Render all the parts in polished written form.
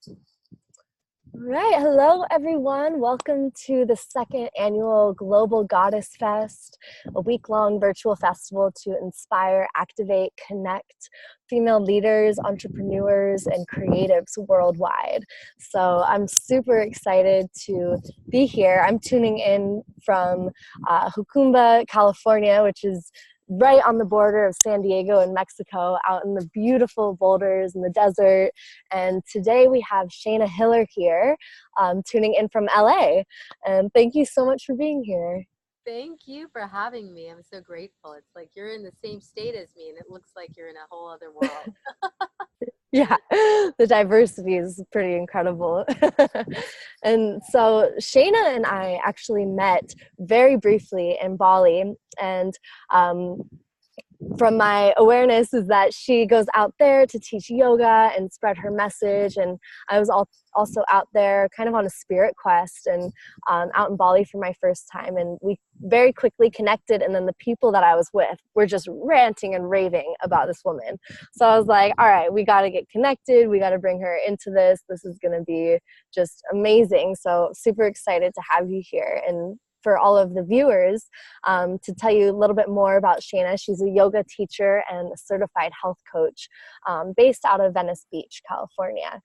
All right, hello everyone. Welcome to the second annual Global Goddess Fest, a week-long virtual festival to inspire, activate, connect female leaders, entrepreneurs, and creatives worldwide. So I'm super excited to be here. I'm tuning in from Jucumba, California, which is right on the border of San Diego and Mexico, out in the beautiful boulders in the desert. And today we have Shayna Hiller here, tuning in from LA. And thank you so much for being here. Thank you for having me. I'm so grateful. It's like you're in the same state as me, and it looks like you're in a whole other world. Yeah, the diversity is pretty incredible. And so Shayna and I actually met very briefly in Bali, and from my awareness is that she goes out there to teach yoga and spread her message. And I was also out there kind of on a spirit quest and out in Bali for my first time. And we very quickly connected. And then the people that I was with were just ranting and raving about this woman. So I was like, all right, we got to get connected. We got to bring her into this. This is going to be just amazing. So super excited to have you here. And for all of the viewers, to tell you a little bit more about Shayna. She's a yoga teacher and a certified health coach based out of Venice Beach, California.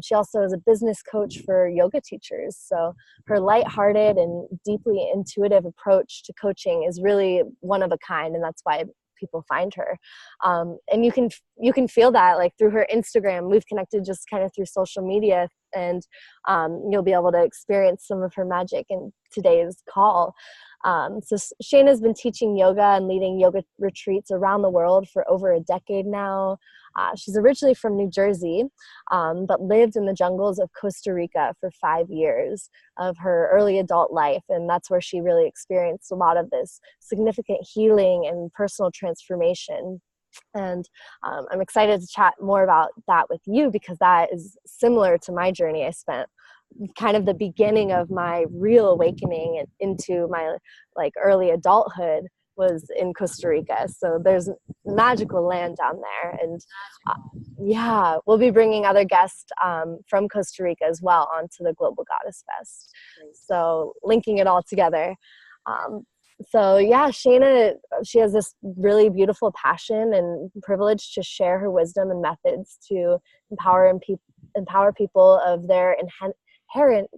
She also is a business coach for yoga teachers. So her lighthearted and deeply intuitive approach to coaching is really one of a kind, and that's why people find her. And you can feel that like through her Instagram. We've connected just kind of through social media, and you'll be able to experience some of her magic in today's call. So Shayna's been teaching yoga and leading yoga retreats around the world for over a decade now. She's originally from New Jersey, but lived in the jungles of Costa Rica for 5 years of her early adult life. And that's where she really experienced a lot of this significant healing and personal transformation. And I'm excited to chat more about that with you, because that is similar to my journey. I spent kind of the beginning of my real awakening into my like early adulthood was in Costa Rica. So there's magical land down there. And yeah, we'll be bringing other guests from Costa Rica as well onto the Global Goddess Fest. So linking it all together. So yeah, Shayna, she has this really beautiful passion and privilege to share her wisdom and methods to empower people of their inherent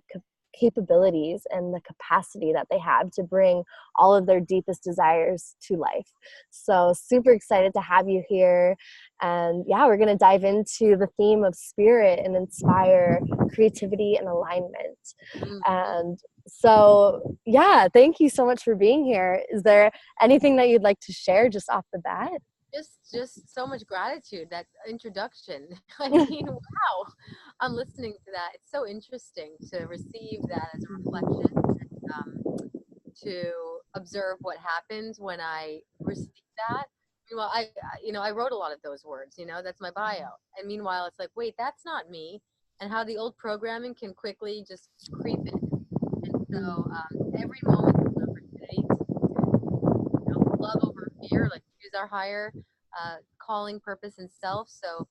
capabilities and the capacity that they have to bring all of their deepest desires to life. So super excited to have you here. And yeah, we're going to dive into the theme of spirit and inspire creativity and alignment. And so yeah, thank you so much for being here. Is there anything that you'd like to share just off the bat? Just so much gratitude. That introduction. I mean, wow. I'm listening to that. It's so interesting to receive that as a reflection and to observe what happens when I receive that. Meanwhile, I wrote a lot of those words. That's my bio. And meanwhile, it's like, wait, that's not me. And how the old programming can quickly just creep in. And so every moment is an opportunity to love over fear, like choose our higher calling, purpose, and self. So,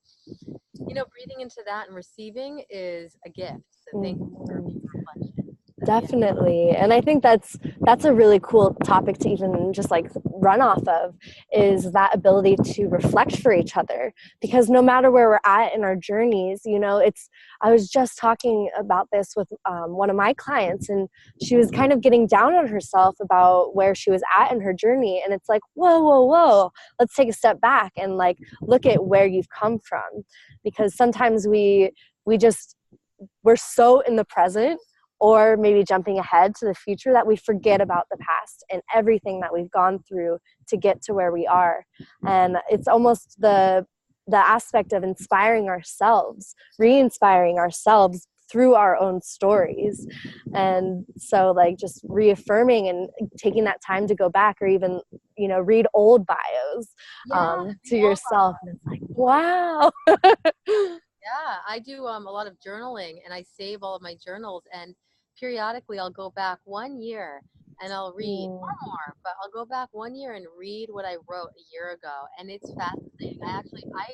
breathing into that and receiving is a gift. So thank you for being reflection. So, yeah. Definitely. And I think that's a really cool topic to even just like run off of, is that ability to reflect for each other. Because no matter where we're at in our journeys, I was just talking about this with one of my clients, and she was kind of getting down on herself about where she was at in her journey. And it's like, whoa, let's take a step back and like look at where you've come from. Because sometimes we're so in the present, or maybe jumping ahead to the future, that we forget about the past and everything that we've gone through to get to where we are. And it's almost the aspect of inspiring ourselves, re-inspiring ourselves through our own stories. And so like just reaffirming and taking that time to go back, or even read old bios to yourself, and it's like, wow. Yeah, I do a lot of journaling, and I save all of my journals, and periodically I'll go back 1 year and I'll read, or more, but I'll go back 1 year and read what I wrote a year ago, and it's fascinating. I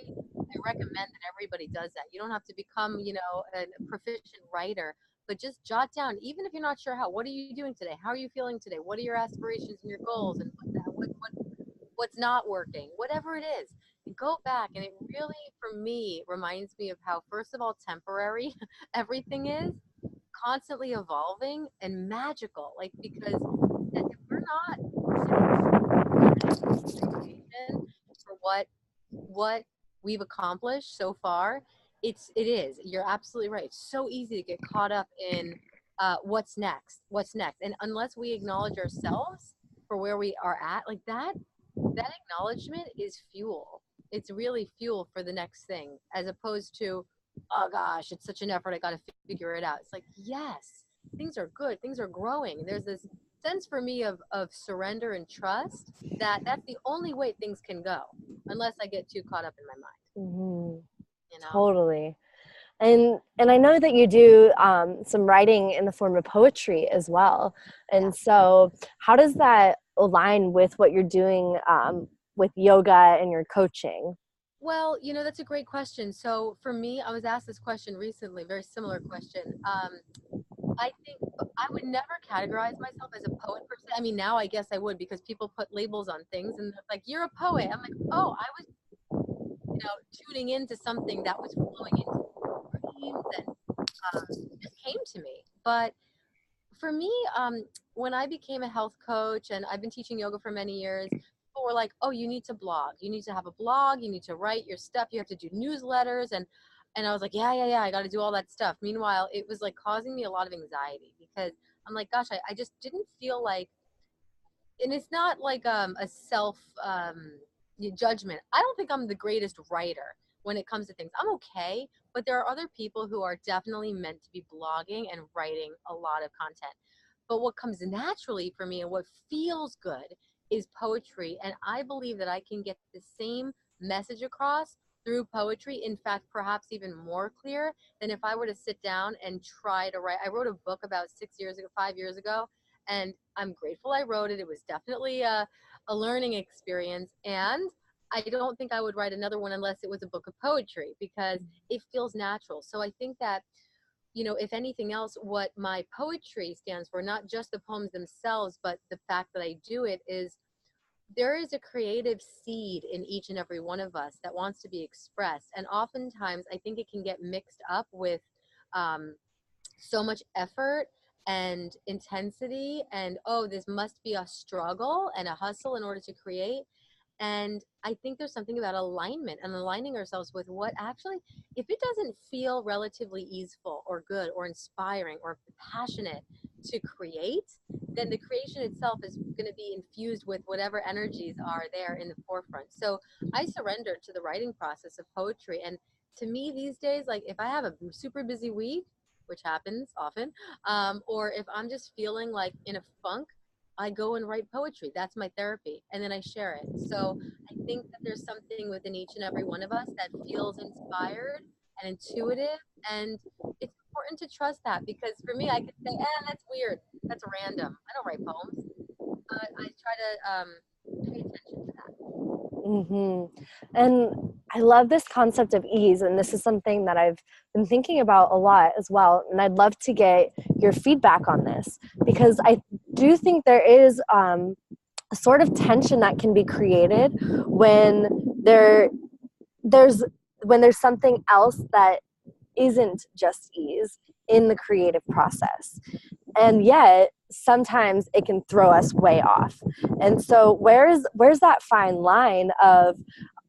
recommend that everybody does that. You don't have to become, you know, a proficient writer, but just jot down, even if you're not sure how, what are you doing today? How are you feeling today? What are your aspirations and your goals, and what's not working, whatever it is. And go back, and it really, for me, reminds me of how, first of all, temporary everything is, constantly evolving and magical. Like, because if we're not sitting for what we've accomplished so far, it is, you're absolutely right, it's so easy to get caught up in what's next, and unless we acknowledge ourselves for where we are at, like that acknowledgement is fuel. It's really fuel for the next thing, as opposed to, oh gosh, it's such an effort, I got to figure it out. It's like, yes, things are good, things are growing. There's this sense for me of surrender and trust, that's the only way things can go, unless I get too caught up in my mind, Hmm. you know? Totally. And I know that you do some writing in the form of poetry as well. Yeah. And so how does that align with what you're doing with yoga and your coaching? Well, you know, that's a great question. So for me, I was asked this question recently, very similar question. I think I would never categorize myself as a poet per se. I mean, now I guess I would, because people put labels on things and they're like, you're a poet. I'm like, oh, I was, you know, tuning into something that was flowing into dreams, and just came to me. But for me, when I became a health coach, and I've been teaching yoga for many years, people were like, "Oh, you need to blog. You need to have a blog. You need to write your stuff. You have to do newsletters." And I was like, "Yeah, yeah, yeah. I got to do all that stuff." Meanwhile, it was like causing me a lot of anxiety, because I'm like, "Gosh, I just didn't feel like." And it's not like a self judgment. I don't think I'm the greatest writer when it comes to things. I'm okay, but there are other people who are definitely meant to be blogging and writing a lot of content. But what comes naturally for me and what feels good is poetry. And I believe that I can get the same message across through poetry. In fact, perhaps even more clear than if I were to sit down and try to write. I wrote a book about 6 years ago, 5 years ago, and I'm grateful I wrote it. It was definitely a learning experience. And I don't think I would write another one unless it was a book of poetry, because it feels natural. So I think that, you know, if anything else, what my poetry stands for, not just the poems themselves, but the fact that I do it, is there is a creative seed in each and every one of us that wants to be expressed. And oftentimes I think it can get mixed up with um, so much effort and intensity, and oh, this must be a struggle and a hustle in order to create. And I think there's something about alignment and aligning ourselves with what actually, if it doesn't feel relatively easeful or good or inspiring or passionate to create, then the creation itself is going to be infused with whatever energies are there in the forefront. So I surrendered to the writing process of poetry. And to me these days, like if I have a super busy week, which happens often, or if I'm just feeling like in a funk, I go and write poetry. That's my therapy. And then I share it. So I think that there's something within each and every one of us that feels inspired and intuitive. And it's important to trust that, because for me, I could say, that's weird. That's random. I don't write poems. But I try to pay attention to that. Hmm. And I love this concept of ease. And this is something that I've been thinking about a lot as well. And I'd love to get your feedback on this, because I do think there is a sort of tension that can be created when there's when there's something else that isn't just ease in the creative process. And yet sometimes it can throw us way off. And so where's that fine line of,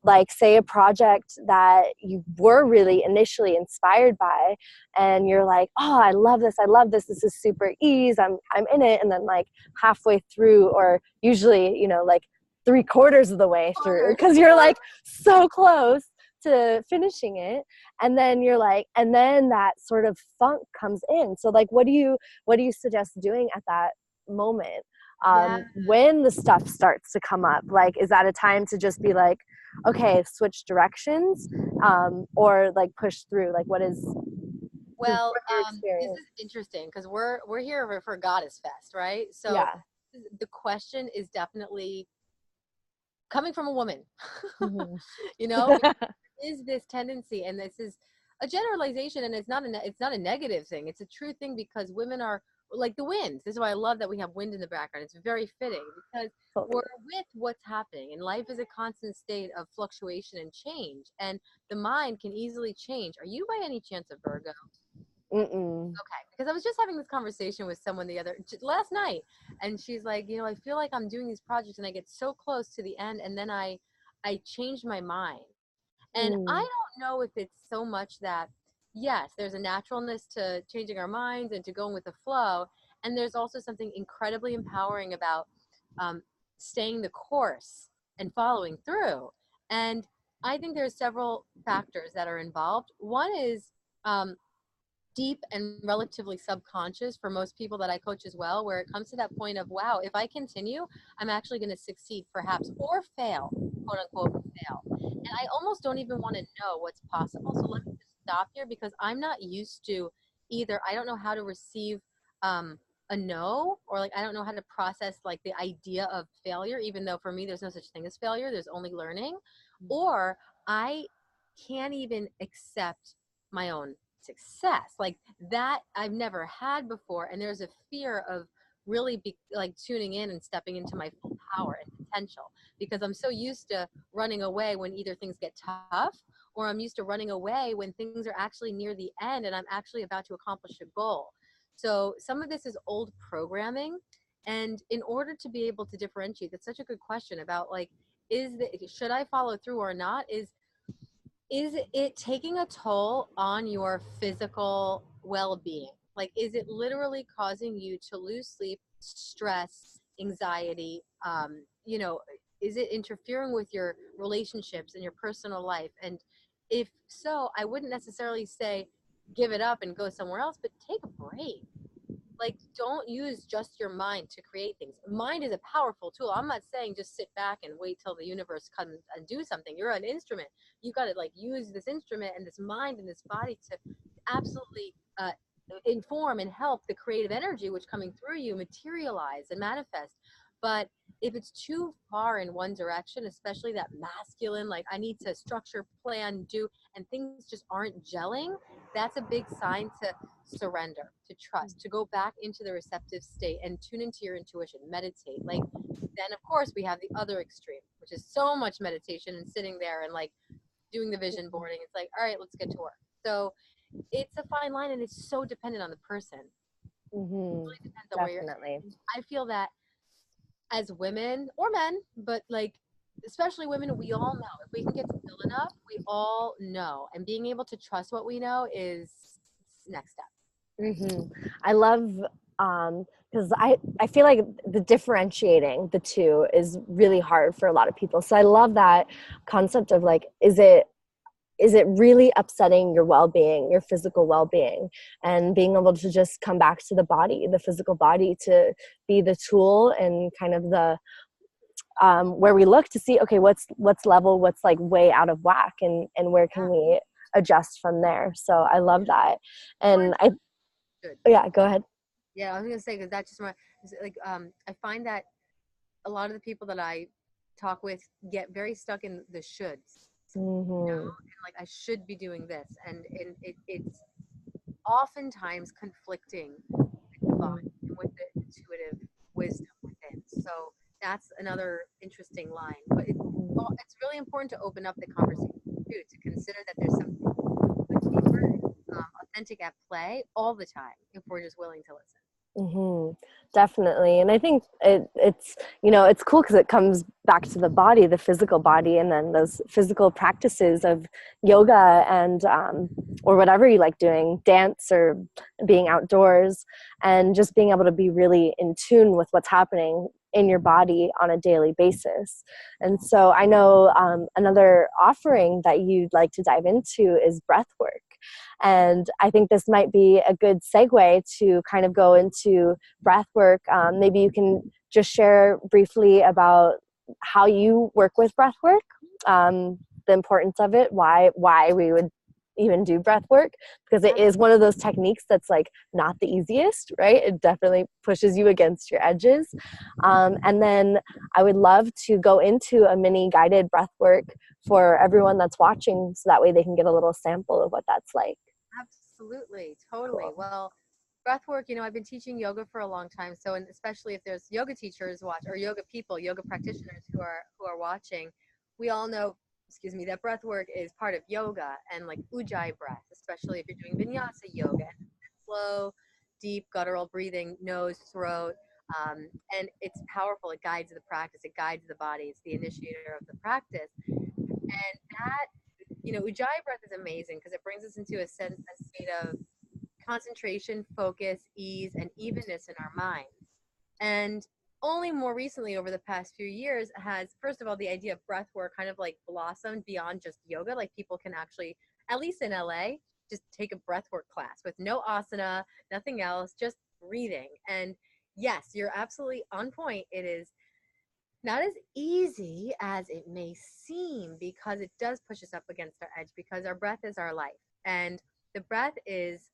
like, say a project that you were really initially inspired by, and you're like, oh, I love this is super ease, I'm in it, and then like halfway through, or usually, you know, like 3/4 of the way through, because you're like so close to finishing it, and then you're like, and then that sort of funk comes in. So like what do you suggest doing at that moment, Yeah. when the stuff starts to come up? Like, is that a time to just be like, okay, switch directions, or like push through? Like, what is Well, your this experience? is interesting, because we're here for Goddess Fest, right? So Yeah. the question is definitely coming from a woman. Hmm. You know, is this tendency, and this is a generalization, and it's not a negative thing. It's a true thing, because women are like the wind. This is why I love that we have wind in the background. It's very fitting, because we're with what's happening, and life is a constant state of fluctuation and change, and the mind can easily change. Are you by any chance a Virgo? Mm-mm. Okay, because I was just having this conversation with someone last night, and she's like, I feel like I'm doing these projects and I get so close to the end, and then I change my mind. And I Mm. don't know if it's so much that, yes, there's a naturalness to changing our minds and to going with the flow. And there's also something incredibly empowering about um, staying the course and following through. And I think there's several factors that are involved. One is um, deep and relatively subconscious for most people that I coach as well, where it comes to that point of, wow, if I continue, I'm actually going to succeed perhaps, or fail, quote unquote, fail. And I almost don't even want to know what's possible. So let me just stop here, because I'm not used to either. I don't know how to receive a no, or like, I don't know how to process like the idea of failure, even though for me, there's no such thing as failure. There's only learning. Or I can't even accept my own success like that. I've never had before, and there's a fear of really like tuning in and stepping into my full power and potential, because I'm so used to running away when either things get tough, or I'm used to running away when things are actually near the end and I'm actually about to accomplish a goal. So some of this is old programming, and in order to be able to differentiate, that's such a good question about like, should I follow through or not, is it taking a toll on your physical well-being? Like, is it literally causing you to lose sleep, stress, anxiety? Is it interfering with your relationships and your personal life? And if so, I wouldn't necessarily say give it up and go somewhere else, but take a break. Like, don't use just your mind to create things. Mind is a powerful tool. I'm not saying just sit back and wait till the universe comes and do something. You're an instrument. You got to like use this instrument and this mind and this body to absolutely inform and help the creative energy which coming through you materialize and manifest. But if it's too far in one direction, especially that masculine, like I need to structure, plan, do, and things just aren't gelling, that's a big sign to surrender, to trust, to go back into the receptive state and tune into your intuition, meditate. Like, then of course we have the other extreme, which is so much meditation and sitting there and like doing the vision boarding. It's like, all right, let's get to work. So it's a fine line, and it's so dependent on the person. It Mm-hmm. really depends on where you're Definitely. at. I feel that as women or men, but like especially women, we all know if we can get still enough, we all know, and being able to trust what we know is next step. Mm-hmm. I love because I feel like the differentiating the two is really hard for a lot of people. So I love that concept of like, is it really upsetting your well-being, your physical well-being, and being able to just come back to the body, the physical body, to be the tool and kind of the where we look to see, okay, what's level, what's like way out of whack, and where can Yeah. we adjust from there. So I love that. Or And I good. yeah, go ahead. Yeah, I was gonna say, because that just like I find that a lot of the people that I talk with get very stuck in the shoulds, Mm-hmm. and like I should be doing this, and it's oftentimes conflicting divine and with the intuitive wisdom within. So that's another interesting line. But it's really important to open up the conversation too, to consider that there's something deeper and authentic at play all the time if we're just willing to listen. Mm-hmm. Definitely. And I think it's it's cool because it comes back to the body, the physical body, and then those physical practices of yoga and or whatever you like doing, dance or being outdoors, and just being able to be really in tune with what's happening in your body on a daily basis. And so I know another offering that you'd like to dive into is breath work. And I think this might be a good segue to kind of go into breath work. Maybe you can just share briefly about how you work with breath work, the importance of it, why we would even do breath work, because it is one of those techniques that's like not the easiest, right? It definitely pushes you against your edges. And then I would love to go into a mini guided breath work for everyone that's watching, so that way they can get a little sample of what that's like. Absolutely, totally. Cool. Well, breath work, you know, I've been teaching yoga for a long time. So, and especially if there's yoga teachers watch or yoga people, yoga practitioners who are watching, we all know, excuse me, that breath work is part of yoga and like ujjayi breath, especially if you're doing vinyasa yoga, slow, deep guttural breathing, nose, throat. And it's powerful. It guides the practice. It guides the body. It's the initiator of the practice. And that, you know, ujjayi breath is amazing because it brings us into a state of concentration, focus, ease, and evenness in our mind. And only more recently, over the past few years, has, first of all, the idea of breath work kind of like blossomed beyond just yoga. Like people can actually, at least in LA, just take a breath work class with no asana, nothing else, just breathing. And yes, you're absolutely on point. It is not as easy as it may seem because it does push us up against our edge because our breath is our life. And the breath is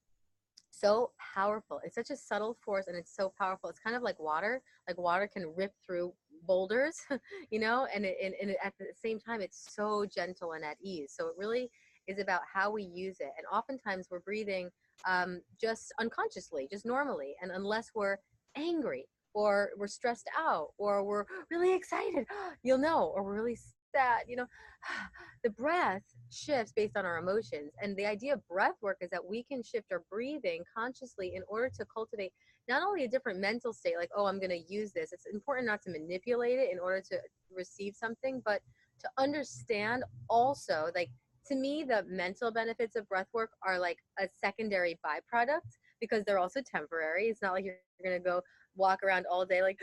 so powerful. It's such a subtle force and it's so powerful. It's kind of like water. Like water can rip through boulders, you know, and at the same time, it's so gentle and at ease. So it really is about how we use it. And oftentimes we're breathing just unconsciously, just normally. And unless we're angry or we're stressed out or we're really excited, you'll know, or we're really sad, you know, the breath shifts based on our emotions. And the idea of breath work is that we can shift our breathing consciously in order to cultivate not only a different mental state, like, oh, I'm going to use this. It's important not to manipulate it in order to receive something, but to understand also, like, to me, the mental benefits of breath work are like a secondary byproduct because they're also temporary. It's not like you're going to go walk around all day like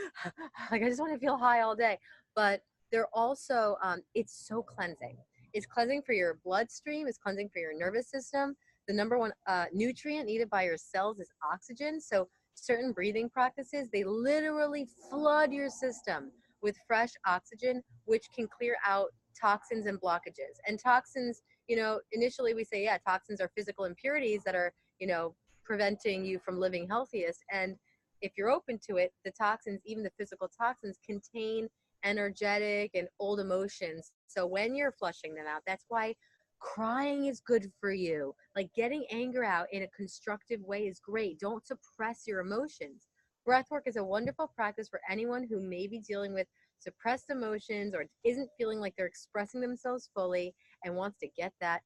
I just want to feel high all day. But they're also, it's so cleansing. It's cleansing for your bloodstream. It's cleansing for your nervous system. The number one nutrient needed by your cells is oxygen. So certain breathing practices, they literally flood your system with fresh oxygen, which can clear out toxins and blockages. And toxins, you know, initially we say, yeah, toxins are physical impurities that are, you know, preventing you from living healthiest. And if you're open to it, the toxins, even the physical toxins, contain energetic and old emotions. So when you're flushing them out, that's why crying is good for you. Like getting anger out in a constructive way is great. Don't suppress your emotions. Breath work is a wonderful practice for anyone who may be dealing with suppressed emotions or isn't feeling like they're expressing themselves fully and wants to get that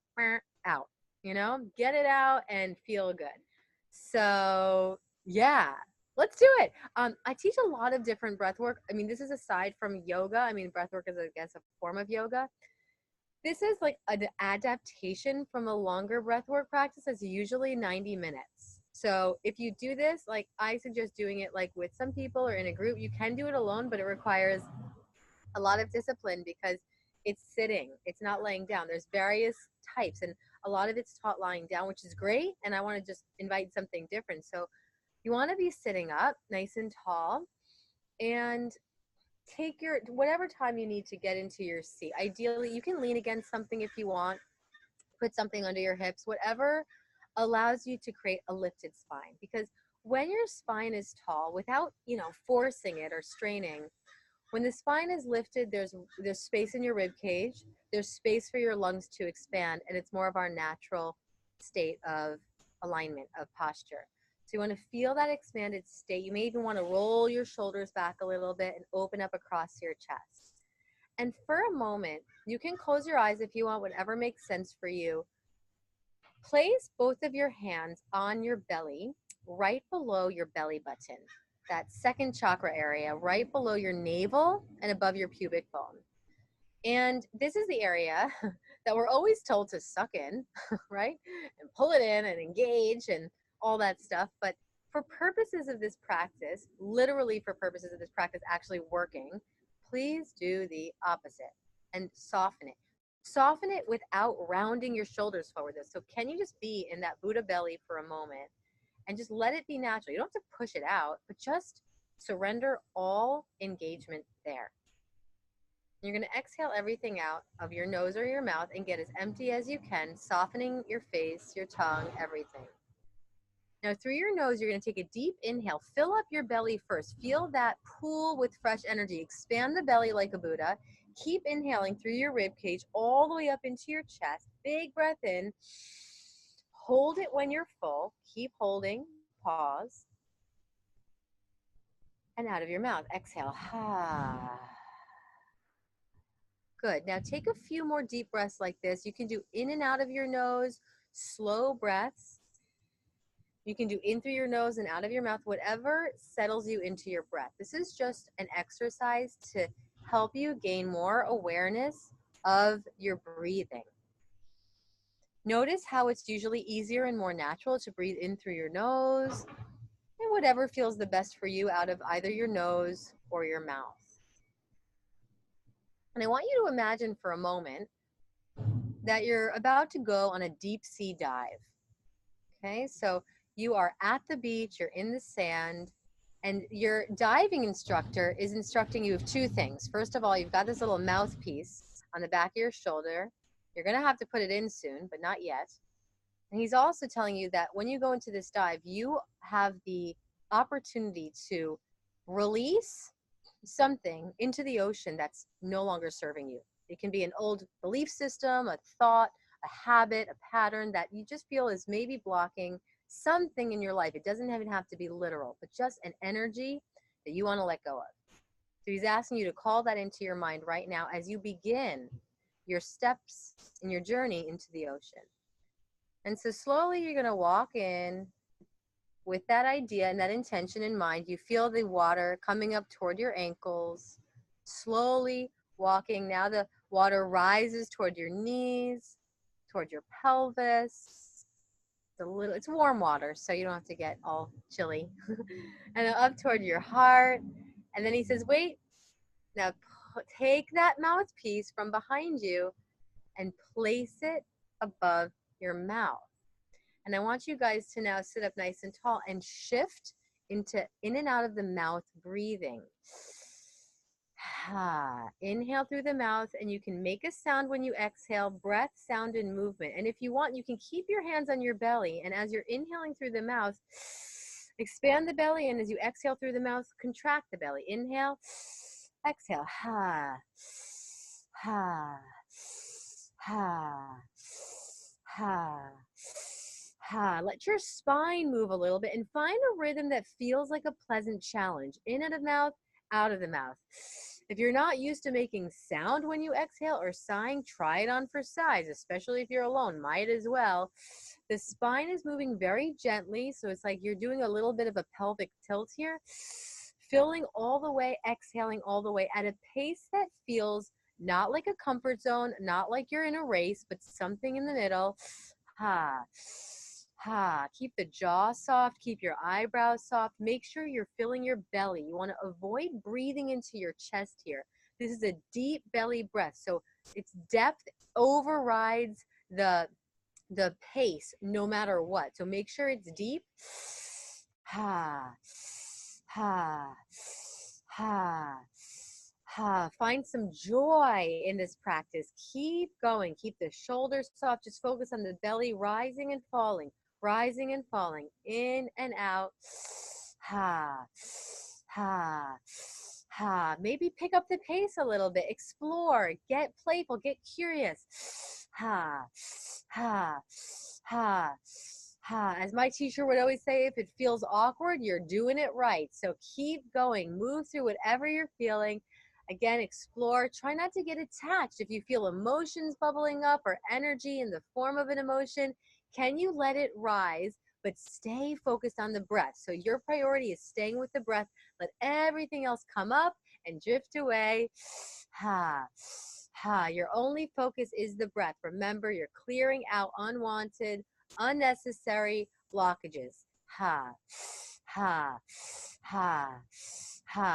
out, you know, get it out and feel good. So, yeah, let's do it. I teach a lot of different breath work. I mean, this is aside from yoga. I mean, breath work is, I guess, a form of yoga. This is like an adaptation from a longer breath work practice that's usually 90 minutes. So if you do this, like I suggest doing it like with some people or in a group. You can do it alone, but it requires a lot of discipline because it's sitting, it's not laying down. There's various types, and a lot of it's taught lying down, which is great. And I want to just invite something different. So you want to be sitting up nice and tall and take your whatever time you need to get into your seat. Ideally, you can lean against something if you want, put something under your hips, whatever allows you to create a lifted spine. Because when your spine is tall, without, you know, forcing it or straining, when the spine is lifted, there's space in your rib cage, there's space for your lungs to expand, and it's more of our natural state of alignment, of posture. So you want to feel that expanded state. You may even want to roll your shoulders back a little bit and open up across your chest. And for a moment, you can close your eyes if you want, whatever makes sense for you. Place both of your hands on your belly, right below your belly button, that second chakra area, right below your navel and above your pubic bone. And this is the area that we're always told to suck in, right? And pull it in and engage and all that stuff. But for purposes of this practice, literally for purposes of this practice actually working, please do the opposite and soften it. Soften it without rounding your shoulders forward. So can you just be in that Buddha belly for a moment and just let it be natural? You don't have to push it out, but just surrender all engagement there. You're going to exhale everything out of your nose or your mouth and get as empty as you can, softening your face, your tongue, everything. Now, through your nose, you're going to take a deep inhale. Fill up your belly first. Feel that pool with fresh energy. Expand the belly like a Buddha. Keep inhaling through your rib cage all the way up into your chest. Big breath in. Hold it when you're full. Keep holding. Pause. And out of your mouth, exhale. Good. Now take a few more deep breaths like this. You can do in and out of your nose, slow breaths. You can do in through your nose and out of your mouth, whatever settles you into your breath. This is just an exercise to help you gain more awareness of your breathing. Notice how it's usually easier and more natural to breathe in through your nose and whatever feels the best for you out of either your nose or your mouth. And I want you to imagine for a moment that you're about to go on a deep sea dive. Okay, so you are at the beach, you're in the sand, and your diving instructor is instructing you of two things. First of all, you've got this little mouthpiece on the back of your shoulder. You're going to have to put it in soon, but not yet. And he's also telling you that when you go into this dive, you have the opportunity to release something into the ocean that's no longer serving you. It can be an old belief system, a thought, a habit, a pattern that you just feel is maybe blocking something in your life. It doesn't even have to be literal, but just an energy that you want to let go of. So he's asking you to call that into your mind right now as you begin your steps in your journey into the ocean. And so slowly you're going to walk in with that idea and that intention in mind. You feel the water coming up toward your ankles, slowly walking. Now the water rises toward your knees, toward your pelvis. It's warm water, so you don't have to get all chilly. And up toward your heart. And then he says, wait, now take that mouthpiece from behind you and place it above your mouth. And I want you guys to now sit up nice and tall and shift into in and out of the mouth breathing. Inhale through the mouth, and you can make a sound when you exhale, breath, sound, and movement. And if you want, you can keep your hands on your belly, and as you're inhaling through the mouth, expand the belly, and as you exhale through the mouth, contract the belly. Inhale, exhale. Ha, ha, ha, ha. Let your spine move a little bit and find a rhythm that feels like a pleasant challenge. In and out of the mouth, out of the mouth. If you're not used to making sound when you exhale or sighing, try it on for size, especially if you're alone. Might as well. The spine is moving very gently, so it's like you're doing a little bit of a pelvic tilt here. Filling all the way, exhaling all the way at a pace that feels not like a comfort zone, not like you're in a race, but something in the middle. Keep the jaw soft, keep your eyebrows soft. Make sure you're filling your belly. You want to avoid breathing into your chest here. This is a deep belly breath. So its depth overrides the pace no matter what. So make sure it's deep. Find some joy in this practice. Keep going. Keep the shoulders soft. Just focus on the belly rising and falling, in and out. Maybe pick up the pace a little bit. Explore. Get playful. Get curious. As my teacher would always say, if it feels awkward, you're doing it right. So keep going. Move through whatever you're feeling. Again, explore. Try not to get attached. If you feel emotions bubbling up or energy in the form of an emotion, can you let it rise, but stay focused on the breath? So your priority is staying with the breath. Let everything else come up and drift away. Your only focus is the breath. Remember, you're clearing out unwanted, unnecessary blockages.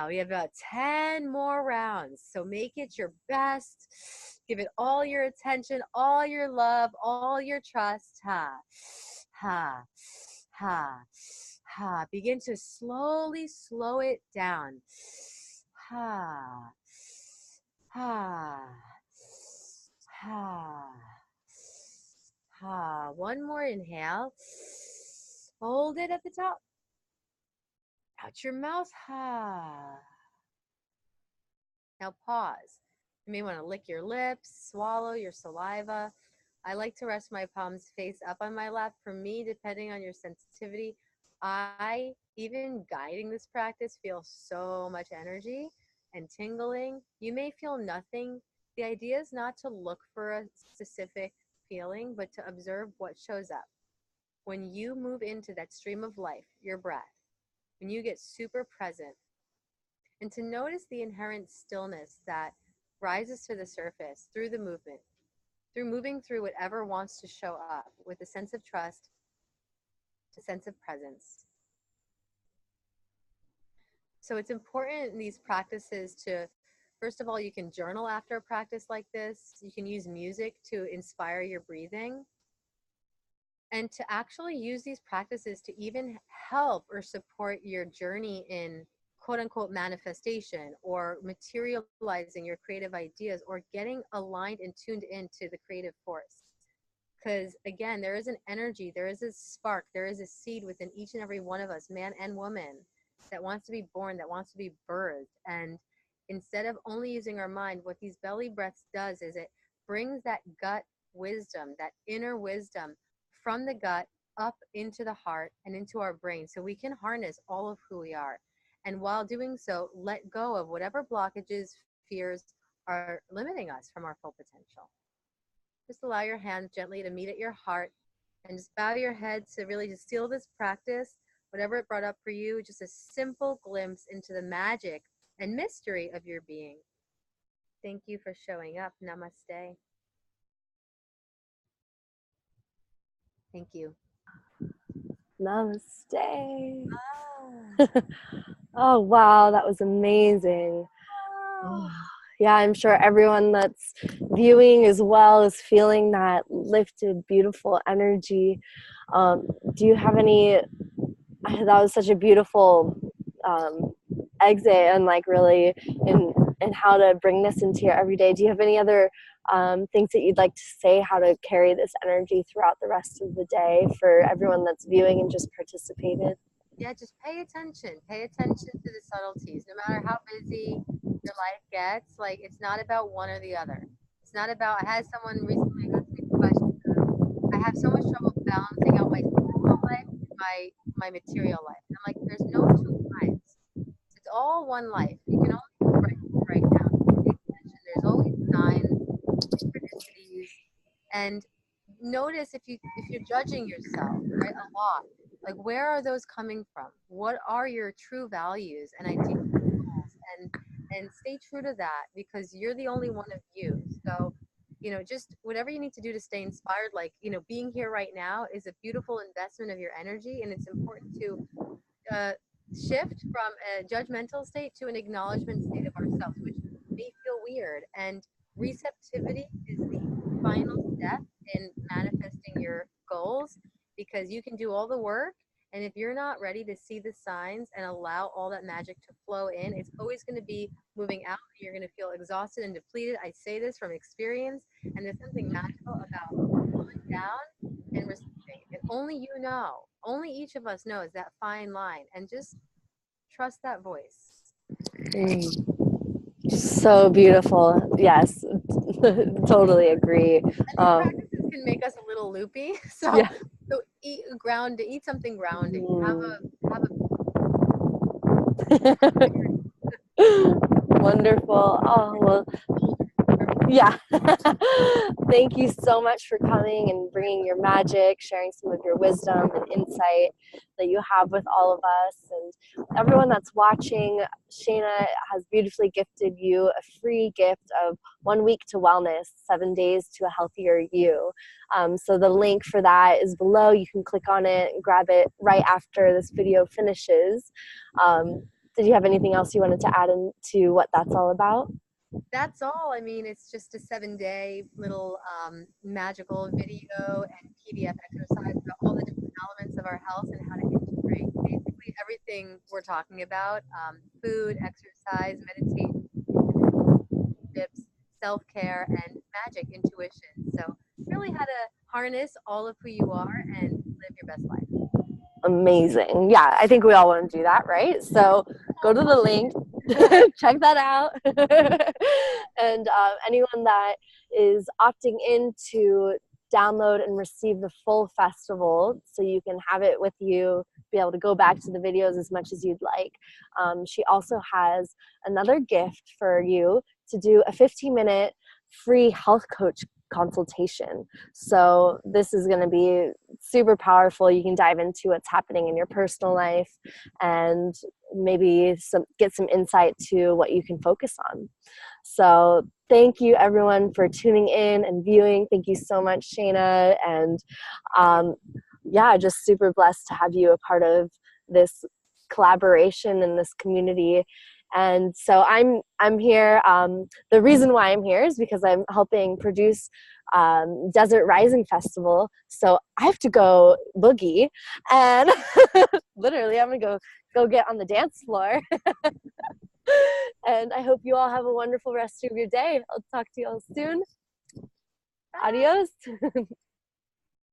We have about 10 more rounds, so make it your best. Give it all your attention, all your love, all your trust. Begin to slowly slow it down. Ha. Ha. Ha. One more inhale. Hold it at the top. Out your mouth. Ha. Now pause. You may want to lick your lips, swallow your saliva. I like to rest my palms face up on my lap. For me, depending on your sensitivity, even guiding this practice, feel so much energy and tingling. You may feel nothing. The idea is not to look for a specific feeling, but to observe what shows up. When you move into that stream of life, your breath, when you get super present, and to notice the inherent stillness that rises to the surface through the movement, through moving through whatever wants to show up with a sense of trust, a sense of presence. So it's important in these practices to, first of all, you can journal after a practice like this. You can use music to inspire your breathing, and to actually use these practices to even help or support your journey in quote unquote manifestation or materializing your creative ideas or getting aligned and tuned into the creative force. Because again, there is an energy, there is a spark, there is a seed within each and every one of us, man and woman, that wants to be born, that wants to be birthed. And instead of only using our mind, what these belly breaths does is it brings that gut wisdom, that inner wisdom from the gut up into the heart and into our brain so we can harness all of who we are. And while doing so, let go of whatever blockages, fears are limiting us from our full potential. Just allow your hands gently to meet at your heart and just bow your head to really just seal this practice, whatever it brought up for you, just a simple glimpse into the magic and mystery of your being. Thank you for showing up. Namaste. Thank you. Namaste. Ah. Oh, wow, that was amazing. Oh. Yeah, I'm sure everyone that's viewing as well is feeling that lifted, beautiful energy. Do you have any? That was such a beautiful um, exit, and like really in how to bring this into your everyday. Do you have any other things that you'd like to say? How to carry this energy throughout the rest of the day for everyone that's viewing and just participated? Yeah, just pay attention. Pay attention to the subtleties. No matter how busy your life gets, like it's not about one or the other. It's not about, I had someone recently ask me the question, I have so much trouble balancing out my spiritual life and my material life. And I'm like, there's no two lives. It's all one life. You can only do right here, right now. Pay attention. There's always signs, synchronicities, and notice if you're judging yourself, right, a lot. Like, where are those coming from? What are your true values and ideals and goals? And stay true to that because you're the only one of you. So, just whatever you need to do to stay inspired. Like, being here right now is a beautiful investment of your energy, and it's important to uh, shift from a judgmental state to an acknowledgement state of ourselves, which may feel weird. And receptivity is the final step in manifesting your goals because you can do all the work. And if you're not ready to see the signs and allow all that magic to flow in, it's always going to be moving out. You're going to feel exhausted and depleted. I say this from experience. And there's something magical about slowing down and receiving. And only each of us knows that fine line. And just trust that voice. Mm, so beautiful. Yes, totally agree. And these practices can make us a little loopy. So Yeah. so eat something grounding. Mm. Have a Wonderful. Oh, well, yeah. Thank you so much for coming and bringing your magic, sharing some of your wisdom and insight that you have with all of us. And everyone that's watching, Shayna has beautifully gifted you a free gift of 1 week to wellness, 7 days to a healthier you. So the link for that is below. You can click on it and grab it right after this video finishes. Did you have anything else you wanted to add into what that's all about? That's all. I mean, it's just a 7-day little magical video and PDF exercise about all the different elements of our health and how to integrate basically everything we're talking about: food, exercise, meditation, tips, self-care, and magic, intuition. So really how to harness all of who you are and live your best life. Amazing. Yeah, I think we all want to do that, right? So go to the link, check that out. And anyone that is opting in to download and receive the full festival so you can have it with you, be able to go back to the videos as much as you'd like. She also has another gift for you to do a 15-minute free health coach consultation. So this is going to be super powerful. You can dive into what's happening in your personal life and maybe get some insight to what you can focus on. So thank you everyone for tuning in and viewing. Thank you so much, Shayna. And yeah, just super blessed to have you a part of this collaboration in this community. And so I'm here. The reason why I'm here is because I'm helping produce Desert Rising Festival. So I have to go boogie, and literally I'm gonna go get on the dance floor. And I hope you all have a wonderful rest of your day. I'll talk to you all soon. Bye. Adios.